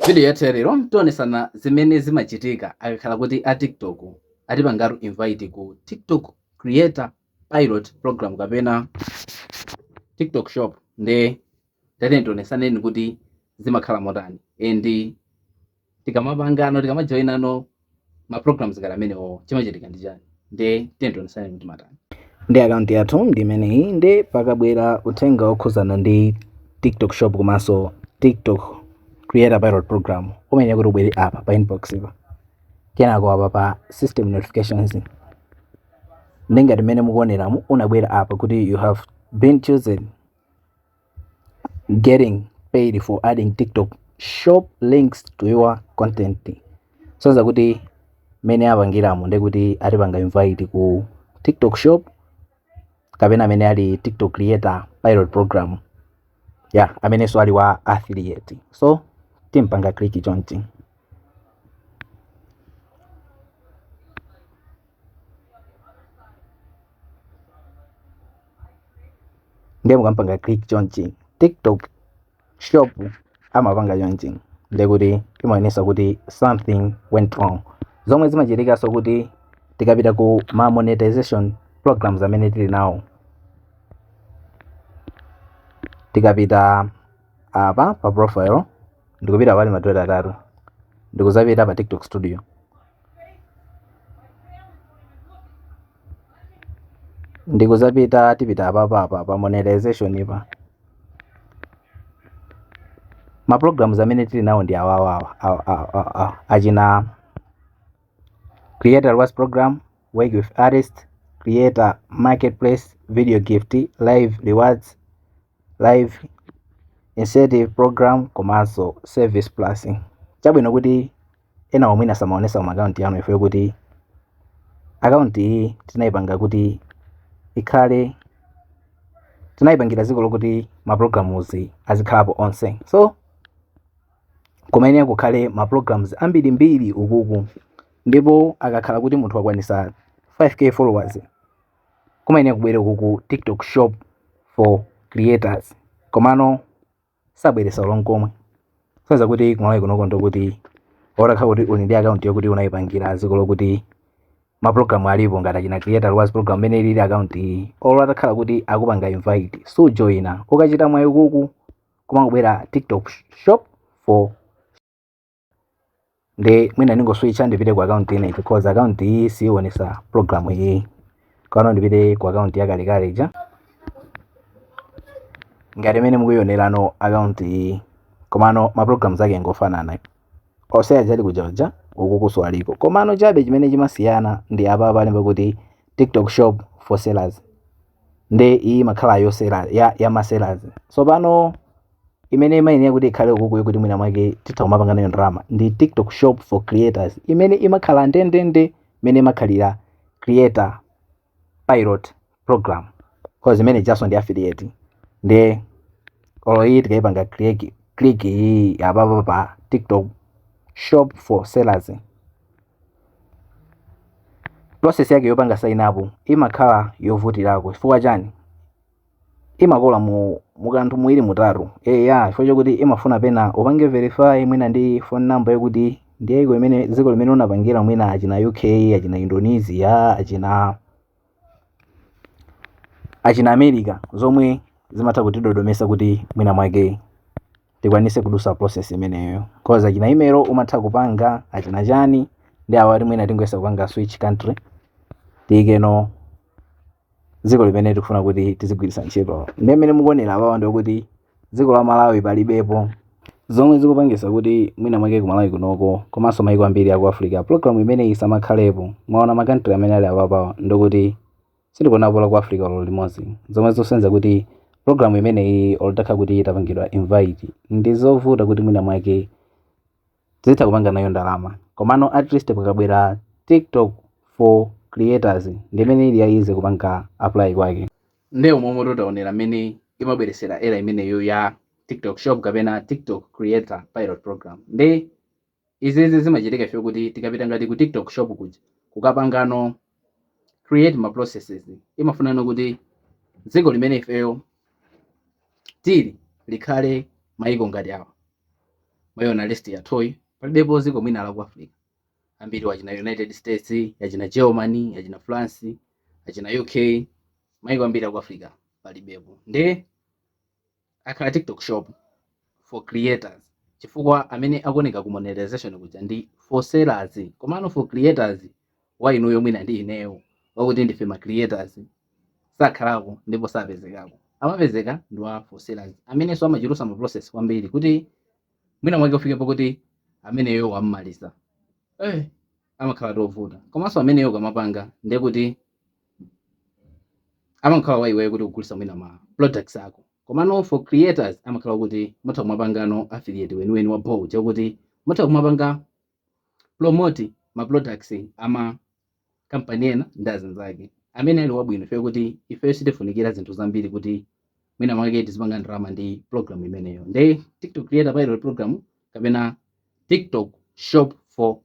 Video yaterero tionesana zimene zimachitika akakhala kuti a TikTok atipangatu invite ku TikTok creator pilot program kapena TikTok shop nde tionesaneni kuti zimakhala motani and tikamapangano tikamajoinano ma programs kala amenewo chimachitika ndi chani nde tionesaneni kuti matani. Ndi account yathu ndi imeneyi ndi pakabwera uthenga okhuzana ndi TikTok shop komanso TikTok creator pilot program umene kuti ubwere apa pa inbox ipa kenako apa pa system notifications ndingati mmene mukuoneramu unabwera apa kuti you have been chosen getting paid for adding TikTok shop links to your content. Soza kuti mene apangiramo ndekuti atipanga invite ku TikTok shop kapena amene ali TikTok creator pilot program amene so ali wa affiliate. So timpanga click chonchi ndiye mukampanga click chonchi TikTok shop amapanga chonchi ndekuti imaonesa kuti something went wrong. Zomwe zimachitika so kuti tikapita ku ma monetization programs amene tili nawo, tikapita apa pa profile ndikupita pali madot atatu ndikuzapita pa TikTok studio ndikuzapita tipita apa pa monetization ipa ma programs amene tili nawo ndi awawawa achina creator rewards program, work with artist, creator marketplace, video gift, live rewards, live incentive program komanso service plus. Chabwino kuti ena omwina samaonesa mu account yanu ife kuti account iyi tinayipanga kuti ikhale tinayipangira ziko lokuti ma programs azikhalapo onse. So kumene kukhale ma programs ambirimbiri ukuku ndipo akakhala kuti munthu akwanisa 5k followers kumene kubwere kuku TikTok shop for creators komano sabweresa ulonkomwe. Soza kuti kumalawi kunoko ndokuti orakha kuti uli ndi account yokuti unayipangira ziko lokuti ma program alipo ngati achina creator rewards program mene ili account iyi olo atakhala kuti akupanga invite so joina ukachita mwayi kuku kumangobwera TikTok shop for nde mwina ningoswitcha ndipite ku account ine because account iyi sionesa program iyi kana ndipite ku account yakalekale ija ngati mene mukuyonerano account iyi komano ma programs ake ngofanana oseya jali kujaja ukukuso aliko komano chabe chimene chimasiyana ndi apa palemba kuti TikTok shop for sellers nde iyi makhala yosera ya ma sellers. So pano imene imayenera kuti ikhale ukuku kuti mwina mwake titakumapanga nayo drama ndi TikTok shop for creators imene imakhala ndendende imene imakhalira creator pilot program cause imene jaso ndi affiliate nde olo iyi tikayipanga click iyi apa pa TikTok shop for sellers. Process yake yopanga sign up imakhala yovutirako chifukwa chani imakola mu kanthu muwiri mutatu chifukwa chokuti imafuna pena upange verify mwina ndi phone number yokuti ndiye iko imene ziko limene unapangira mwina achina UK achina Indonesia achina America zomwe zimatha kutidodomesa kuti mwina mwake tikwanise kudusa process imeneyo cause achina email umatha kupanga achina chani ndi awati mwina tingoyesa kupanga switch country tikeno ziko limene tikufuna kuti tizigwirisa ntchito. Ndi mmene mukuonera apawa ndikuti ziko la Malawi palibepo zomwe zikupangisa kuti mwina mwake ku Malawi kunoko komanso maiko ambiri aku Africa program imene isamakhalepo. Mwaona ma country amene ali apawa ndikuti sindikuonapo ku Africa lolo limodzi zomwe zosenza kuti program imene iyi olotaka kuti itapangidwa invite ndi zovuta kuti mwina mwake zitha kupanga nayo ndalama komano at least pakabwera TikTok for creators ndimene ili yaize kupanga apply kwake. Nde umomwe tutaonera mene imabweresera era imeneyo ya TikTok shop kapena TikTok creator pilot program. Nde izi zimachitika ife kuti tikapita ngati ku TikTok shop kuja kukapangano create ma processes imafunana kuti ziko limene ifeyo tili likhale maiko ngati awa mayona list ya toy palibepo ziko mwina la ku Africa ambiri wachina United States, yachina Germany, yachina France, yachina UK, maiko ambiri aku Africa palibepo. Ndi akhala TikTok shop for creators chifukwa amene akuoneka ku monetization kuja ndi for sellers, komano for creators wa inuyo mwina ndi ineyo wakuti ndife ma creators sakhalako ndipo sapezekako. Amapezeka ndi wa for sellers amene so amachirusa ma process kwambiri kuti mwina mwake ufikepo kuti ameneyo wammaliza amakhala tovuta. Komanso ameneyo kamapanga ndiye kuti amakhala waiwe kuti kugulisa mwina ma products ako. Komano for creators amakhala kuti mutha kumapangano affiliate weniweni wa bow chakuti mutha kumapanga promote ma products ama company ena ndazi zake amene ali wabwino ife kuti ife sitifunikira zinthu zambiri kuti mwina mwake tizipanga ndalama ndi program imeneyo. Ndi TikTok Creator Pilot Program kapena TikTok Shop for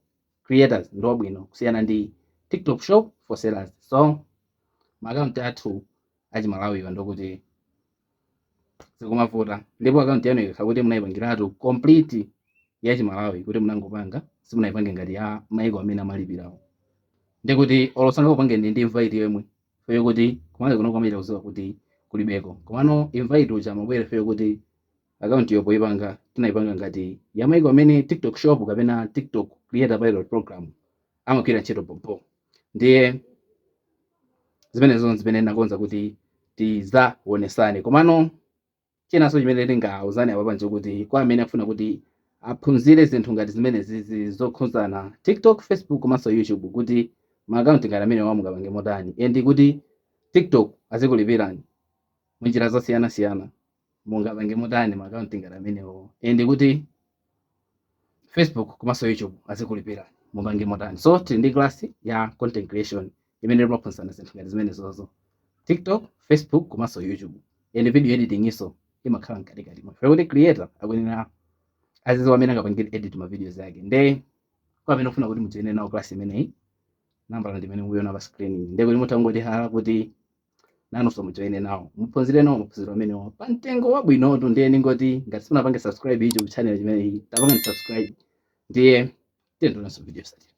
Creators ndo wabwino kusiyana ndi TikTok Shop for Sellers. So ma account athu achimalawiwa ndokuti zikumavuta, ndipo account yanu ikakhala kuti munayipangiratu complete ya chimalawi kuti munangopanga simunayipange ngati ya maiko amene amalipirawo. Ndi kuti olosanga kupange ndi invite yemwe feyo kuti kumanga kuno kwamira kuziwa kuti kulibeko. Komano invite uja mabwere feyo kuti account yopo ipanga tinayipanga ngati ya maiko amene TikTok Shop kapena TikTok Creator Pilot Program amakwira ntchito popo. Ndiye zimenezo zimene nakonza kuti tizaonesane. Komano chinanso chimene tingauzane apa panje kuti kwa amene afuna kuti aphunzire zinthu ngati zimene zizi zokhuzana TikTok, Facebook komanso YouTube kuti ma account ngati amene wamukapange motani endi kuti TikTok azikulipirani munjira zosiyana mungapange motani ma account ngati amenewo endi kuti Facebook komanso YouTube azikulipirani mupange motani. So tili ndi class ya content creation imene timaphunzana zinthu ngati zimene zozo TikTok, Facebook komanso YouTube endi video editing iso imakhala mkatikati mwa kuti creator akuyenera azizo amene angapangire edit ma videos yake. Ndi kwa amene ufuna kuti mujoine nawo class imeneyi nambala ndimene mukuiona pa screen ndi kuti mutangoti hala kuti nanonso mujoine nawo muphunzire nawo maphunziro amenewo pa mtengo wabwinotu. Ndiye ndingoti ngati simunapange subscribe YouTube channel imeneyi tapangani subscribe ndiye tiyendonanso video sati.